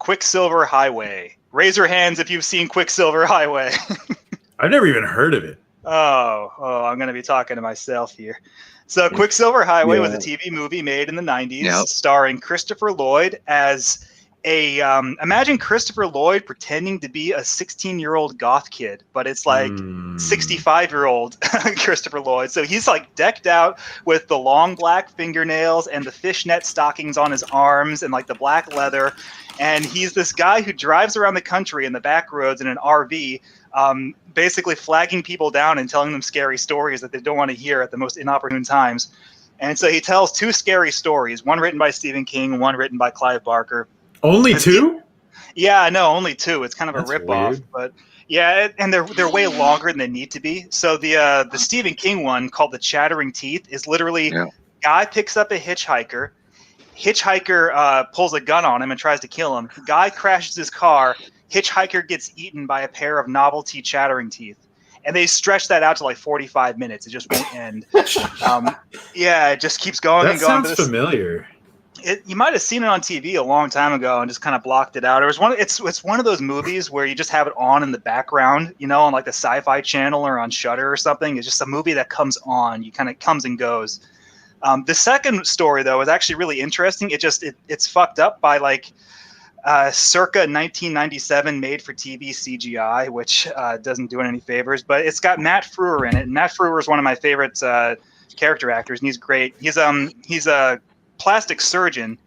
Quicksilver Highway. Raise your hands if you've seen Quicksilver Highway. I've never even heard of it. Oh, I'm going to be talking to myself here. So Quicksilver Highway was a TV movie made in the 90s starring Christopher Lloyd as a imagine Christopher Lloyd pretending to be a 16-year-old goth kid, but it's like 65-year-old Christopher Lloyd. So he's like decked out with the long black fingernails and the fishnet stockings on his arms and like the black leather. And he's this guy who drives around the country in the back roads in an RV, basically flagging people down and telling them scary stories that they don't want to hear at the most inopportune times. And so he tells two scary stories, one written by Stephen King, one written by Clive Barker. Only two? Yeah, no, only two. It's kind of That's a ripoff, weird. but yeah, and they're way longer than they need to be. So the Stephen King one called The Chattering Teeth is literally guy picks up a hitchhiker pulls a gun on him and tries to kill him. Guy crashes his car. Hitchhiker gets eaten by a pair of novelty chattering teeth. And they stretch that out to like 45 minutes. It just won't end. It just keeps going and going. That sounds familiar. You might have seen it on TV a long time ago and just kind of blocked it out. It's one of those movies where you just have it on in the background, on like the Sci-Fi Channel or on Shudder or something. It's just a movie that comes on. You kind of comes and goes. The second story though is actually really interesting. It's fucked up by like circa 1997 made-for-TV CGI, which doesn't do it any favors. But it's got Matt Frewer in it. And Matt Frewer is one of my favorite character actors, and he's great. He's a plastic surgeon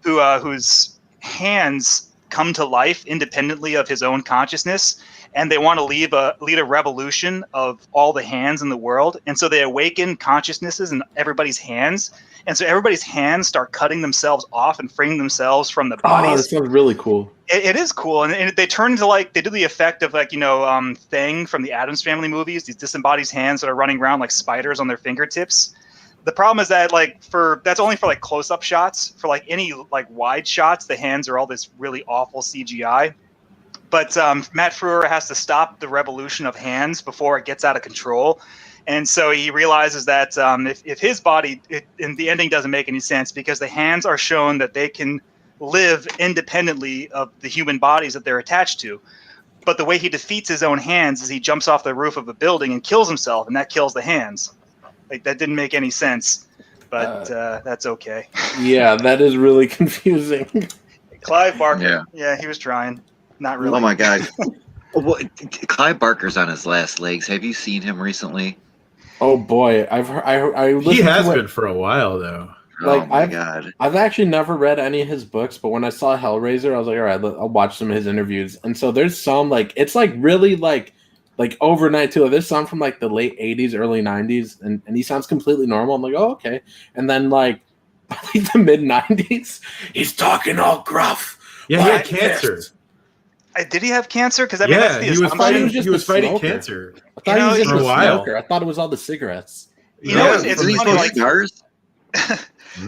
whose hands come to life independently of his own consciousness, and they want to lead a revolution of all the hands in the world. And so they awaken consciousnesses in everybody's hands. And so everybody's hands start cutting themselves off and freeing themselves from the bodies. Oh, that sounds really cool. It is cool. And they turn into they do the effect of Thing from the Addams Family movies, these disembodied hands that are running around like spiders on their fingertips. The problem is that that's only for close-up shots. For any wide shots, the hands are all this really awful CGI. But Matt Frewer has to stop the revolution of hands before it gets out of control. And so he realizes that if his body, and the ending doesn't make any sense because the hands are shown that they can live independently of the human bodies that they're attached to. But the way he defeats his own hands is he jumps off the roof of a building and kills himself, and that kills the hands. That didn't make any sense, but that's okay. Yeah, that is really confusing. Clive Barker. Yeah, he was trying. Not really. Oh my God. Clive Barker's on his last legs. Have you seen him recently? Oh boy, I've heard. He has been for a while though. Oh my God. I've actually never read any of his books, but when I saw Hellraiser, I was like, all right, I'll watch some of his interviews. And so there's some it's really overnight too. There's some from the late 80s, early 90s, and he sounds completely normal. I'm like, oh, okay. And then by the mid 90s, he's talking all gruff. Yeah, he had cancer. Did he have cancer? Because he was fighting cancer. I thought he was just for a while. smoker. I thought it was all the cigarettes. It's funny. Cigars?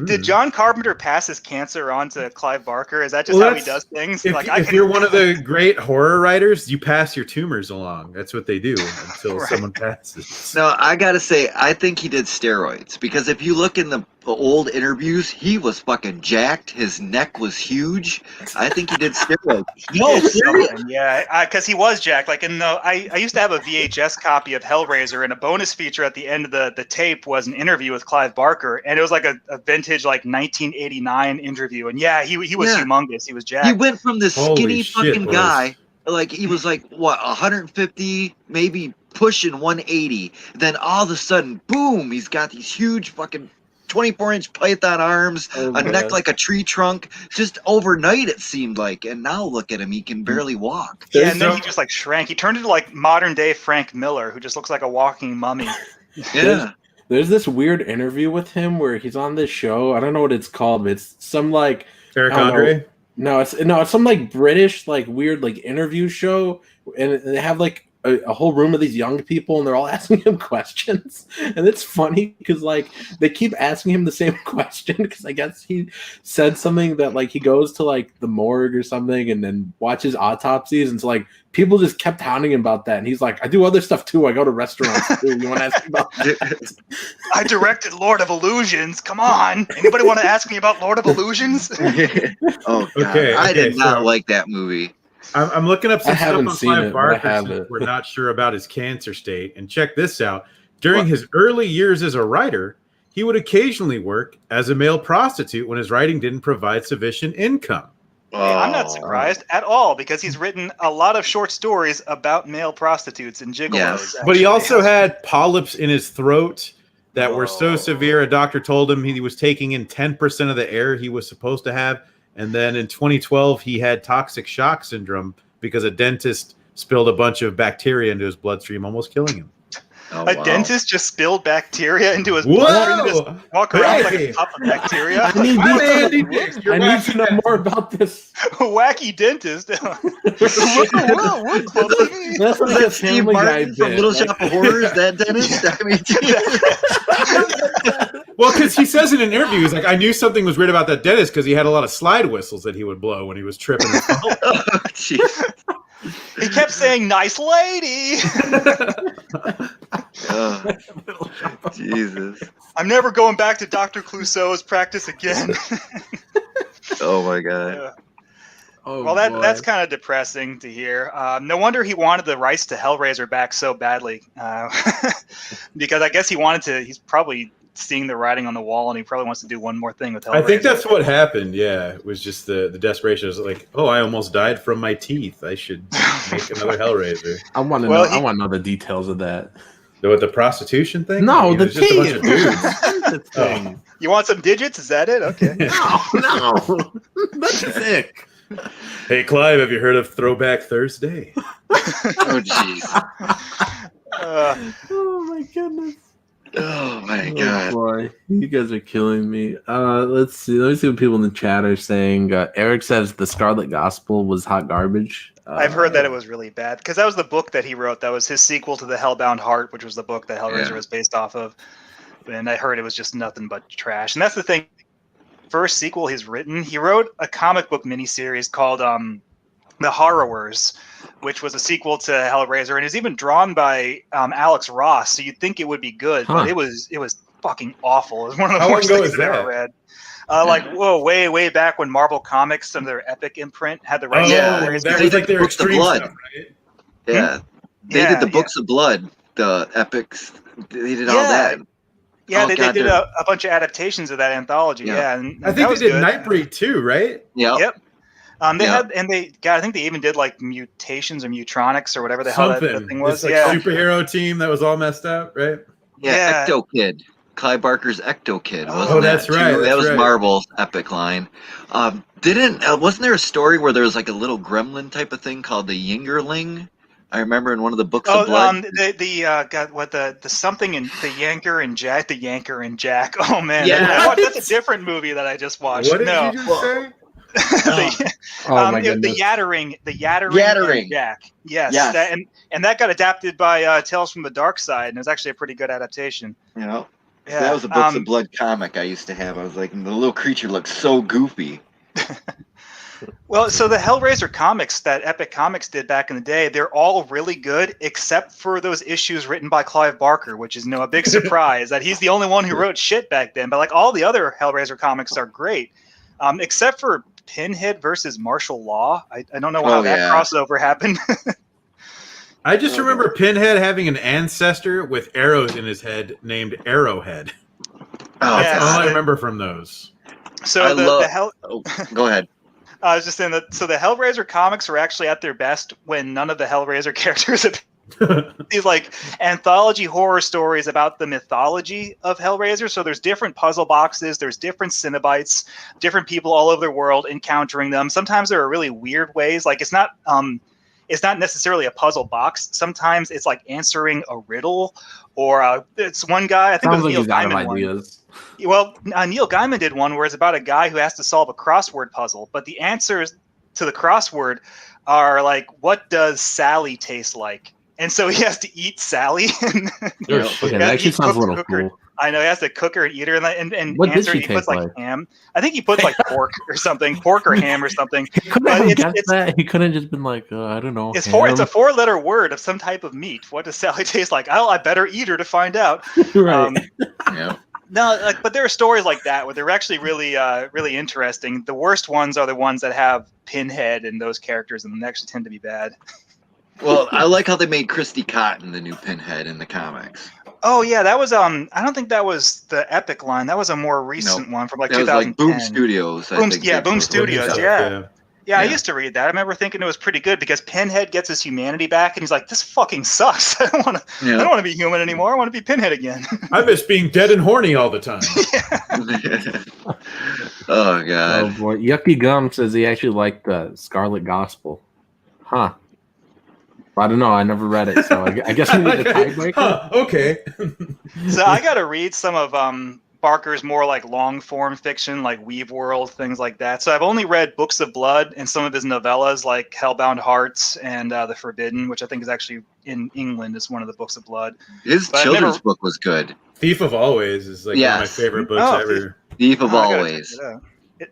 Did John Carpenter pass his cancer on to Clive Barker? Is that just how he does things? If you're one of the great horror writers, you pass your tumors along. That's what they do until someone passes. No, I gotta say, I think he did steroids because if you look in the old interviews, he was fucking jacked. His neck was huge. I think he did steroids. Because he was jacked. I used to have a VHS copy of Hellraiser, and a bonus feature at the end of the tape was an interview with Clive Barker, and it was a vintage 1989 interview. And he was humongous. He was jacked. He went from this skinny fucking guy, he was 150, maybe pushing 180. Then all of a sudden, boom, he's got these huge fucking 24-inch python arms, Oh, a neck God. like a tree trunk. Just overnight, it seemed like. And now look at him; he can barely walk. Yeah, and then he just like shrank. He turned into like modern day Frank Miller, who just looks like a walking mummy. Yeah. There's this weird interview with him where he's on this show. I don't know what it's called, but it's some like Eric I don't Andre. know. No, it's some like British like weird like interview show, and they have like a whole room of these young people, and they're all asking him questions, and it's funny because like they keep asking him the same question because I guess he said something that like he goes to like the morgue or something and then watches autopsies, and so like people just kept hounding him about that, and he's like, I do other stuff too. I go to restaurants too. You want to ask me about that? I directed Lord of Illusions. Come on, anybody want to ask me about Lord of Illusions? Oh God, Okay, I did not so- like that movie. I'm looking up some I stuff haven't on seen Clive it, but I Barker have since it. we're not sure about his cancer state. And check this out. During his early years as a writer, he would occasionally work as a male prostitute when his writing didn't provide sufficient income. Hey, I'm not surprised at all because he's written a lot of short stories about male prostitutes and gigolos. Yes. But he actually. also had polyps in his throat that were so Oh. severe, a doctor told him he was taking in 10% of the air he was supposed to have. And then in 2012, he had toxic shock syndrome because a dentist spilled a bunch of bacteria into his bloodstream, almost killing him. Oh, A wow. dentist just spilled bacteria into his Whoa! bloodstream and just walk around like Hey! a puff of bacteria. I need, I'm these- Andy Dix. You're I need to wacky know Dentist. more about this. Wacky dentist. Whoa, what club is me? That's Was like a that Steve Family Guy Martin from bit, Little like- Shop of Horrors? That dentist? I mean, Well, because he says in an interview, he's like, I knew something was weird about that dentist because he had a lot of slide whistles that he would blow when he was tripping. oh, jeez. He kept saying, "Nice lady." Oh, Jesus. I'm never going back to Dr. Clouseau's practice again. Oh my God. Yeah. Oh, Well, boy. that's kind of depressing to hear. No wonder he wanted the rights to Hellraiser back so badly, because I guess he wanted to. He's probably seeing the writing on the wall, and he probably wants to do one more thing with Hellraiser. I think that's what happened. Yeah, it was just the desperation. It was like, oh, I almost died from my teeth. I should make another Hellraiser. I want to Well, know. I want to know the details of that. With the prostitution thing? No, I mean, the it's just a bunch of dudes. The thing. You want some digits? Is that it? Okay. No, that's sick. Hey, Clive, have you heard of Throwback Thursday? Oh, jeez. Oh my goodness. Oh my Oh God. boy, you guys are killing me. Let's see. Let me see what people in the chat are saying. Eric says the Scarlet Gospel was hot garbage. I've heard that it was really bad because that was the book that he wrote. That was his sequel to The Hellbound Heart, which was the book that Hellraiser Yeah. was based off of. And I heard it was just nothing but trash. And that's the thing. First sequel he's written, he wrote a comic book miniseries called The Horrorers, which was a sequel to Hellraiser, and it was even drawn by Alex Ross. So you'd think it would be good, but it was fucking awful. It was one of the How long worst ago things was I've ever that? read. Way back when Marvel Comics under their Epic imprint had the Oh, rights. Yeah, to that Hellraiser. was like their Books of extreme Blood. stuff, right? Yeah. They Yeah, did the yeah. Books of Blood, the epics. They did all Yeah. that. Yeah, Oh, they God, did dude. a bunch of adaptations of that anthology. Yeah. Yeah, and I that think was they did good. Nightbreed too, right? Yep. Yep. They Yeah. had, and they, God, I think they even did like mutations or mutronics or whatever the hell that Something. thing was. This like Yeah. superhero team that was all messed up, right? Yeah, Yeah. Ecto Kid. Clive Barker's Ecto Kid. Oh, Wasn't that's that, right, too? That that's was right. Marvel's epic line. Wasn't there a story where there was like a little gremlin type of thing called the Yingerling? I remember in one of the Books of Blood. the something in the Yanker and Jack. Oh man, Yeah. that's a different movie that I just watched. What did No, you just say? Oh my the goodness. Yattering, Yattering. and Jack. Yes, Yes. and that got adapted by Tales from the Dark Side, and it was actually a pretty good adaptation. You know, Yeah, that was a Books of Blood comic I used to have. I was like, the little creature looked so goofy. Well, so the Hellraiser comics that Epic Comics did back in the day, they're all really good, except for those issues written by Clive Barker, which is a big surprise that he's the only one who wrote shit back then. But like all the other Hellraiser comics are great, except for Pinhead versus Martial Law. I don't know how that crossover happened. I just remember Pinhead having an ancestor with arrows in his head named Arrowhead. Oh, Yeah. That's all I remember from those. So Oh, go ahead. I was just saying that. So the Hellraiser comics were actually at their best when none of the Hellraiser characters these like anthology horror stories about the mythology of Hellraiser. So there's different puzzle boxes, there's different Cenobites, different people all over the world encountering them. Sometimes there are really weird ways. Like it's not necessarily a puzzle box. Sometimes it's like answering a riddle, or it's one guy. I think Sounds it was like Neil he's out of Gaiman ideas. Well, Neil Gaiman did one where it's about a guy who has to solve a crossword puzzle, but the answers to the crossword are like, "What does Sally taste like?" And so he has to eat Sally. And Okay, that actually sounds a little cool. I know, he has to cook her and eat her, and What did answer. she He puts taste like ham. I think he puts like pork or something, pork or ham or something. He couldn't But have guessed that. He couldn't have just been like, I don't know. It's a 4-letter word of some type of meat. What does Sally taste like? I better eat her to find out. Right. Yeah. No, but there are stories like that where they're actually really, really interesting. The worst ones are the ones that have Pinhead and those characters, and they actually tend to be bad. Well, I like how they made Christy Cotton the new Pinhead in the comics. Oh yeah, that was I don't think that was the Epic line. That was a more recent one from like That was 2010. like Boom Studios. Boom Studios. Yeah. Yeah. I used to read that. I remember thinking it was pretty good because Pinhead gets his humanity back, and he's like, "This fucking sucks. I don't want to be human anymore. I want to be Pinhead again." I miss being dead and horny all the time. Oh god. Oh boy, Yucky Gum says he actually liked the Scarlet Gospel. Huh. I don't know. I never read it, so I guess we need a tiebreaker. Huh, okay. So I got to read some of Barker's more like long form fiction, like Weave World, things like that. So I've only read Books of Blood and some of his novellas, like Hellbound Hearts and The Forbidden, which I think is actually in England is one of the Books of Blood. His children's book was good. Thief of Always is like one of my favorite books ever. Thief of Always.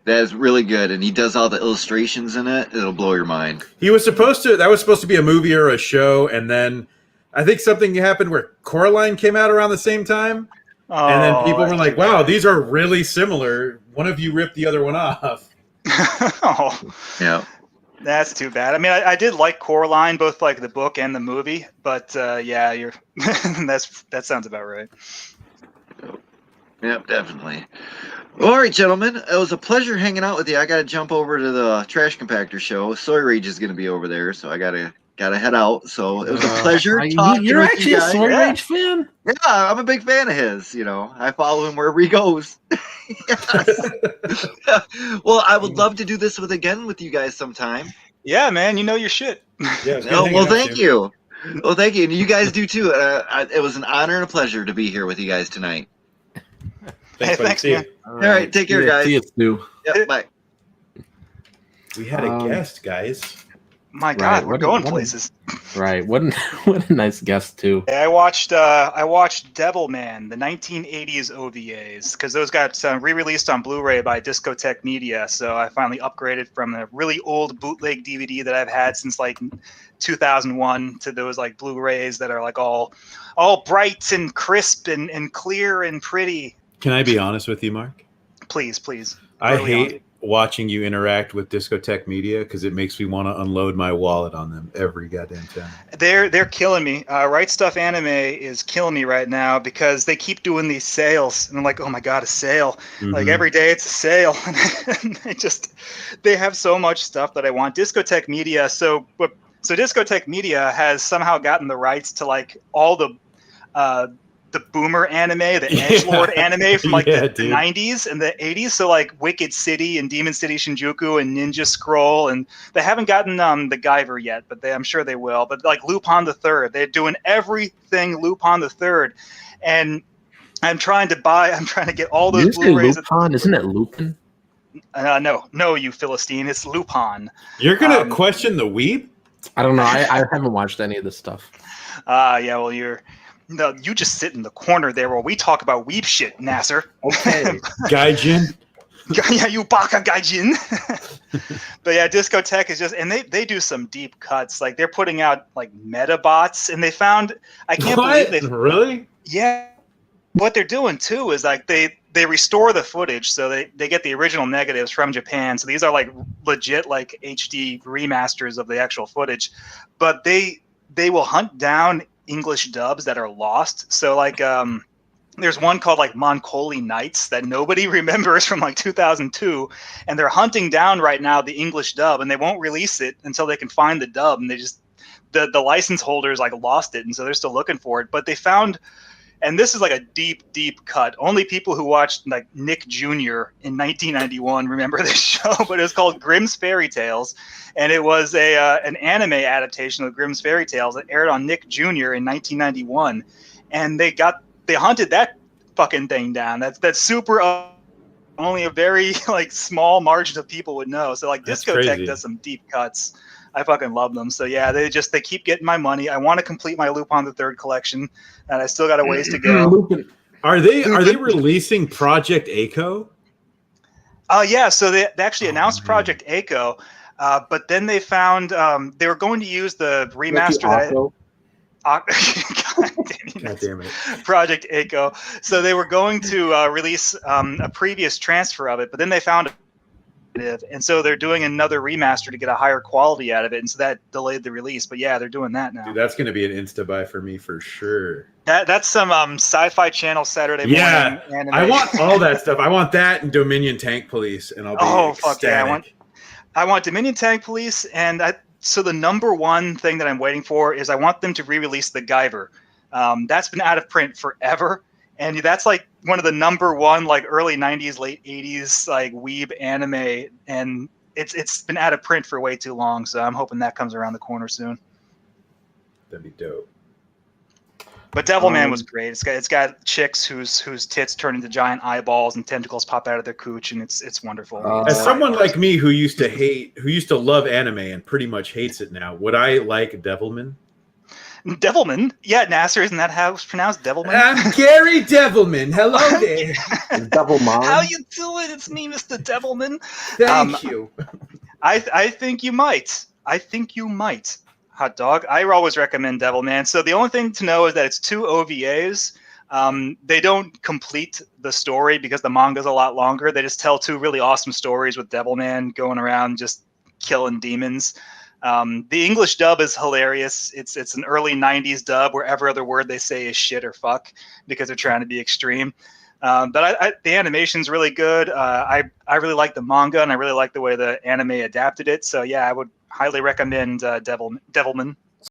That is really good, and he does all the illustrations in it. It'll blow your mind. That was supposed to be a movie or a show, and then I think something happened where Coraline came out around the same time, and then people were like, "Wow, these are really similar. One of you ripped the other one off." Yeah, that's too bad. I mean, I did like Coraline, both like the book and the movie, but yeah, you're that sounds about right. Yep, definitely. All right, gentlemen. It was a pleasure hanging out with you. I got to jump over to the Trash Compactor show. Soy Rage is going to be over there, so I gotta head out. So it was a pleasure talking You're with actually you a guys. Soy Rage fan? Yeah, I'm a big fan of his. You know, I follow him wherever he goes. Well, I would love to do this again with you guys sometime. Yeah, man, you know your shit. Yeah. Well, thank you. Well, thank you, and you guys do too. It was an honor and a pleasure to be here with you guys tonight. Thanks, man. All right, take care, guys. See you, Stu. Yep, bye. We had a guest, guys. My God, we're going places. Right. What a nice guest too. I watched Devilman, the 1980s OVAs, because those got re-released on Blu-ray by Discotheque Media. So I finally upgraded from the really old bootleg DVD that I've had since like 2001 to those like Blu-rays that are like all bright and crisp and clear and pretty. Can I be honest with you, Mark? Please. I hate watching you interact with Discotheque Media because it makes me want to unload my wallet on them every goddamn time. They're killing me. Right Stuff Anime is killing me right now because they keep doing these sales, and I'm like, oh my God, a sale! Mm-hmm. Like every day it's a sale. They have so much stuff that I want. Discotheque Media. So Discotheque Media has somehow gotten the rights to like all the boomer anime, the edgelord anime from like the 90s and the 80s. So like Wicked City and Demon City Shinjuku and Ninja Scroll, and they haven't gotten the Guyver yet, but I'm sure they will. But like Lupin the Third, they're doing everything Lupin the Third, and I'm trying to get all those Blu-rays. Lupin, isn't it Lupin? No, you Philistine, it's Lupin. You're gonna question the weeb? I don't know. I haven't watched any of this stuff. Yeah, well, you just sit in the corner there while we talk about weeb shit, Nasser. Okay. Gaijin. Yeah, you baka gaijin. But yeah, Discotheque is just, and they do some deep cuts. Like they're putting out like metabots, and they found, I can't believe they really. Yeah, what they're doing too is like they restore the footage, so they get the original negatives from Japan. So these are like legit like HD remasters of the actual footage, but they will hunt down English dubs that are lost. So like there's one called like Moncoli Nights that nobody remembers from like 2002, and they're hunting down right now the English dub, and they won't release it until they can find the dub, and the license holders like lost it, and so they're still looking for it. But they found, and this is like a deep cut. Only people who watched like Nick Jr. in 1991 remember this show, but it was called Grimm's Fairy Tales, and it was an anime adaptation of Grimm's Fairy Tales that aired on Nick Jr. in 1991, and they hunted that fucking thing down. That's super. Only a very like small margin of people would know. So like Discotheque does some deep cuts. I fucking love them. So yeah, they keep getting my money. I want to complete my Lupin the Third collection, and I still got a ways to go. Are they releasing Project Echo? Yeah. So they actually announced Project Echo, but then they found they were going to use the remaster God damn it. Project Echo. So they were going to release a previous transfer of it, but then they found it, and so they're doing another remaster to get a higher quality out of it, and so that delayed the release. But yeah, they're doing that now. Dude, that's going to be an insta buy for me for sure. That's some Sci-Fi Channel Saturday morning anime. I want all that stuff. I want that and Dominion Tank Police, and I'll be ecstatic. Fuck yeah! I want Dominion Tank Police, and so the number one thing that I'm waiting for is I want them to re-release the Guyver. That's been out of print forever, and that's like one of the number one like early 90s, late 80s like weeb anime, and it's been out of print for way too long. So I'm hoping that comes around the corner soon. That'd be dope. But Devilman was great. It's got chicks whose tits turn into giant eyeballs and tentacles pop out of their cooch, and it's wonderful. As someone like me who used to love anime and pretty much hates it now, would I like Devilman? Devilman? Yeah, Nasser, isn't that how it's pronounced? Devilman? I'm Gary Devilman. Hello there. Devilman. How you doing? It's me, Mr. Devilman. Thank you. I think you might. Hot dog. I always recommend Devilman. So the only thing to know is that it's 2 OVAs. They don't complete the story because the manga's a lot longer. They just tell 2 really awesome stories with Devilman going around just killing demons. The English dub is hilarious. It's an early 90s dub where every other word they say is shit or fuck because they're trying to be extreme. But the animation's really good. I really like the manga, and I really like the way the anime adapted it. So yeah, I would highly recommend Devilman.